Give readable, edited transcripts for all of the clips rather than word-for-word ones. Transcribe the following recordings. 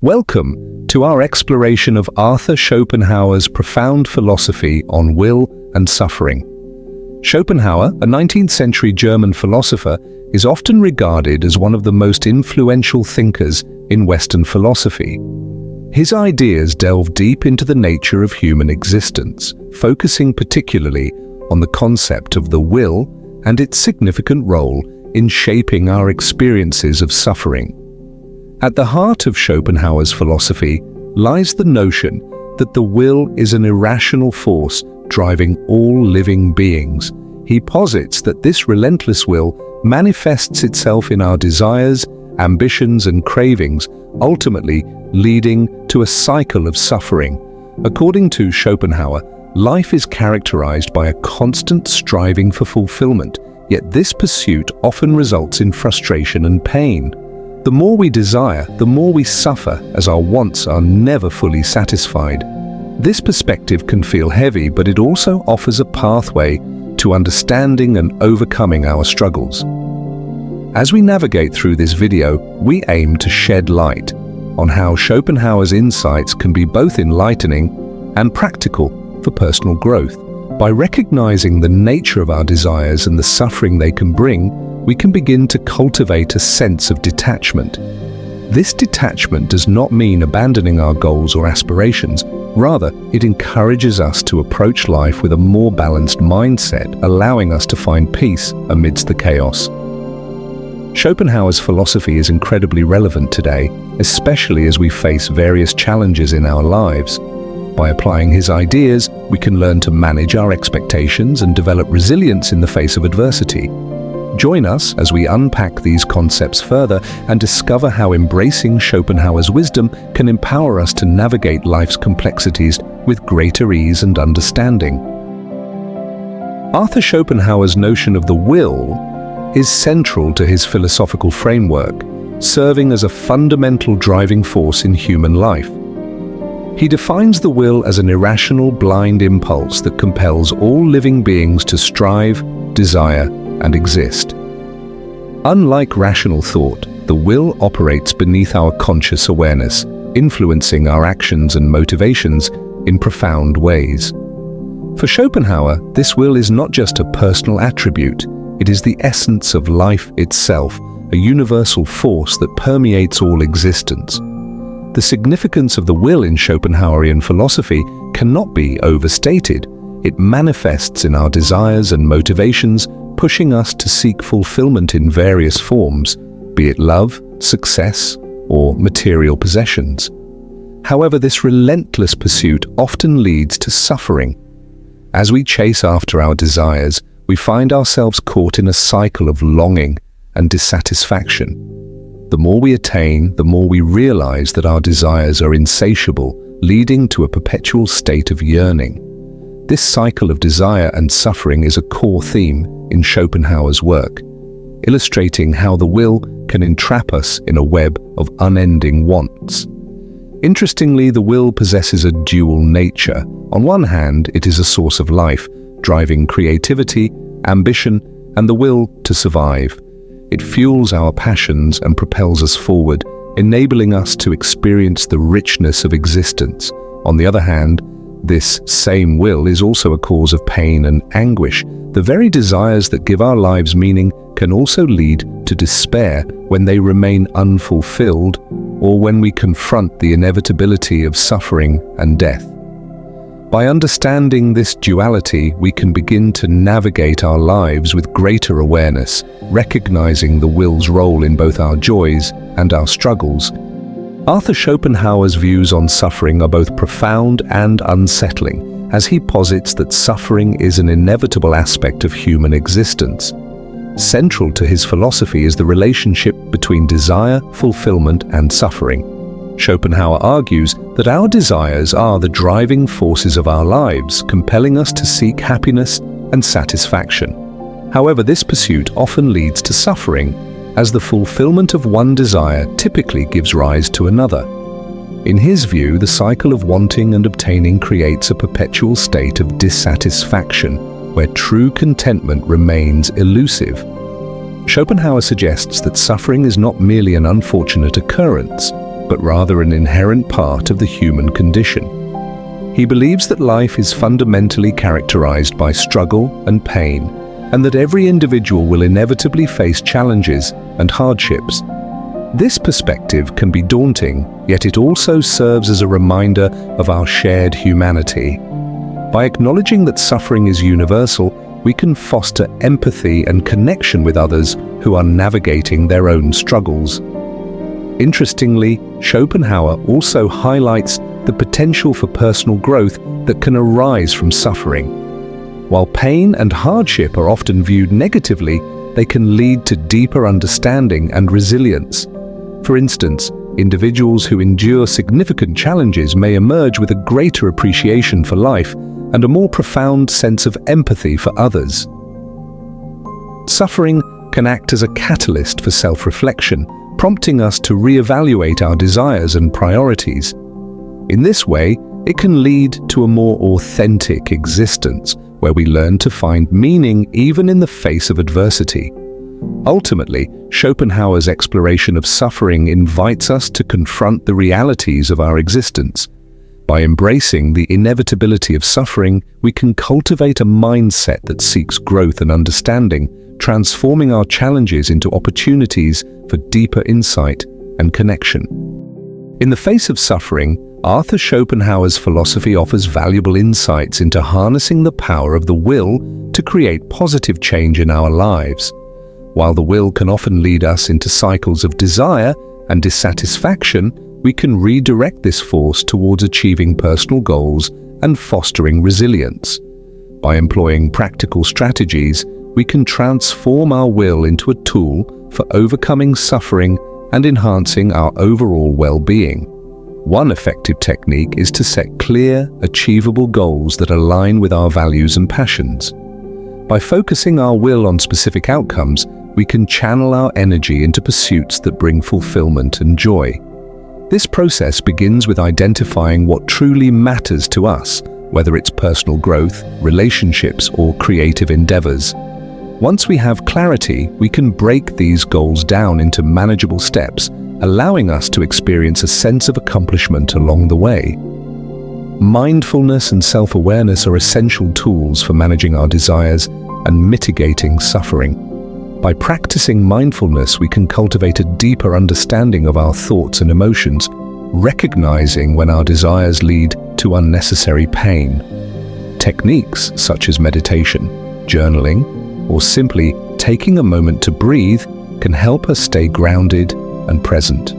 Welcome to our exploration of Arthur Schopenhauer's profound philosophy on will and suffering. Schopenhauer, a 19th century German philosopher, is often regarded as one of the most influential thinkers in Western philosophy. His ideas delve deep into the nature of human existence, focusing particularly on the concept of the will and its significant role in shaping our experiences of suffering. At the heart of Schopenhauer's philosophy lies the notion that the will is an irrational force driving all living beings. He posits that this relentless will manifests itself in our desires, ambitions, and cravings, ultimately leading to a cycle of suffering. According to Schopenhauer, life is characterized by a constant striving for fulfillment, yet this pursuit often results in frustration and pain. The more we desire, the more we suffer, as our wants are never fully satisfied. This perspective can feel heavy, but it also offers a pathway to understanding and overcoming our struggles. As we navigate through this video, we aim to shed light on how Schopenhauer's insights can be both enlightening and practical for personal growth. By recognizing the nature of our desires and the suffering they can bring, we can begin to cultivate a sense of detachment. This detachment does not mean abandoning our goals or aspirations. Rather, it encourages us to approach life with a more balanced mindset, allowing us to find peace amidst the chaos. Schopenhauer's philosophy is incredibly relevant today, especially as we face various challenges in our lives. By applying his ideas, we can learn to manage our expectations and develop resilience in the face of adversity. Join us as we unpack these concepts further and discover how embracing Schopenhauer's wisdom can empower us to navigate life's complexities with greater ease and understanding. Arthur Schopenhauer's notion of the will is central to his philosophical framework, serving as a fundamental driving force in human life. He defines the will as an irrational, blind impulse that compels all living beings to strive, desire, and exist. Unlike rational thought, the will operates beneath our conscious awareness, influencing our actions and motivations in profound ways. For Schopenhauer, this will is not just a personal attribute, it is the essence of life itself, a universal force that permeates all existence. The significance of the will in Schopenhauerian philosophy cannot be overstated. It manifests in our desires and motivations, pushing us to seek fulfillment in various forms, be it love, success, or material possessions. However, this relentless pursuit often leads to suffering. As we chase after our desires, we find ourselves caught in a cycle of longing and dissatisfaction. The more we attain, the more we realize that our desires are insatiable, leading to a perpetual state of yearning. This cycle of desire and suffering is a core theme in Schopenhauer's work, illustrating how the will can entrap us in a web of unending wants. Interestingly, the will possesses a dual nature. On one hand, it is a source of life, driving creativity, ambition, and the will to survive. It fuels our passions and propels us forward, enabling us to experience the richness of existence. On the other hand, this same will is also a cause of pain and anguish. The very desires that give our lives meaning can also lead to despair when they remain unfulfilled or when we confront the inevitability of suffering and death. By understanding this duality, we can begin to navigate our lives with greater awareness, recognizing the will's role in both our joys and our struggles. Arthur Schopenhauer's views on suffering are both profound and unsettling, as he posits that suffering is an inevitable aspect of human existence. Central to his philosophy is the relationship between desire, fulfillment, and suffering. Schopenhauer argues that our desires are the driving forces of our lives, compelling us to seek happiness and satisfaction. However, this pursuit often leads to suffering, as the fulfillment of one desire typically gives rise to another. In his view, the cycle of wanting and obtaining creates a perpetual state of dissatisfaction, where true contentment remains elusive. Schopenhauer suggests that suffering is not merely an unfortunate occurrence. but rather an inherent part of the human condition. He believes that life is fundamentally characterized by struggle and pain, and that every individual will inevitably face challenges and hardships. This perspective can be daunting, yet it also serves as a reminder of our shared humanity. By acknowledging that suffering is universal, we can foster empathy and connection with others who are navigating their own struggles. Interestingly, Schopenhauer also highlights the potential for personal growth that can arise from suffering. While pain and hardship are often viewed negatively, they can lead to deeper understanding and resilience. For instance, individuals who endure significant challenges may emerge with a greater appreciation for life and a more profound sense of empathy for others. Suffering can act as a catalyst for self-reflection, prompting us to reevaluate our desires and priorities. In this way, it can lead to a more authentic existence, where we learn to find meaning even in the face of adversity. Ultimately, Schopenhauer's exploration of suffering invites us to confront the realities of our existence. By embracing the inevitability of suffering, we can cultivate a mindset that seeks growth and understanding, transforming our challenges into opportunities for deeper insight and connection. In the face of suffering, Arthur Schopenhauer's philosophy offers valuable insights into harnessing the power of the will to create positive change in our lives. While the will can often lead us into cycles of desire and dissatisfaction, we can redirect this force towards achieving personal goals and fostering resilience. By employing practical strategies, we can transform our will into a tool for overcoming suffering and enhancing our overall well-being. One effective technique is to set clear, achievable goals that align with our values and passions. By focusing our will on specific outcomes, we can channel our energy into pursuits that bring fulfillment and joy. This process begins with identifying what truly matters to us, whether it's personal growth, relationships, or creative endeavors. Once we have clarity, we can break these goals down into manageable steps, allowing us to experience a sense of accomplishment along the way. Mindfulness and self-awareness are essential tools for managing our desires and mitigating suffering. By practicing mindfulness, we can cultivate a deeper understanding of our thoughts and emotions, recognizing when our desires lead to unnecessary pain. Techniques such as meditation, journaling, or simply taking a moment to breathe can help us stay grounded and present.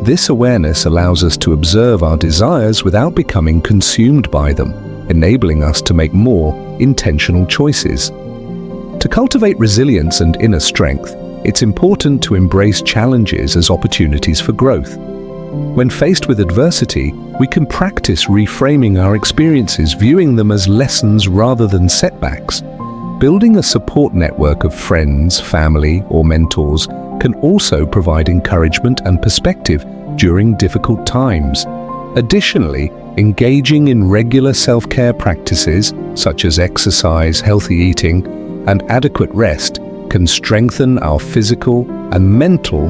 This awareness allows us to observe our desires without becoming consumed by them, enabling us to make more intentional choices. To cultivate resilience and inner strength, it's important to embrace challenges as opportunities for growth. When faced with adversity, we can practice reframing our experiences, viewing them as lessons rather than setbacks. Building a support network of friends, family, or mentors can also provide encouragement and perspective during difficult times. Additionally, engaging in regular self-care practices, such as exercise, healthy eating, and adequate rest, can strengthen our physical and mental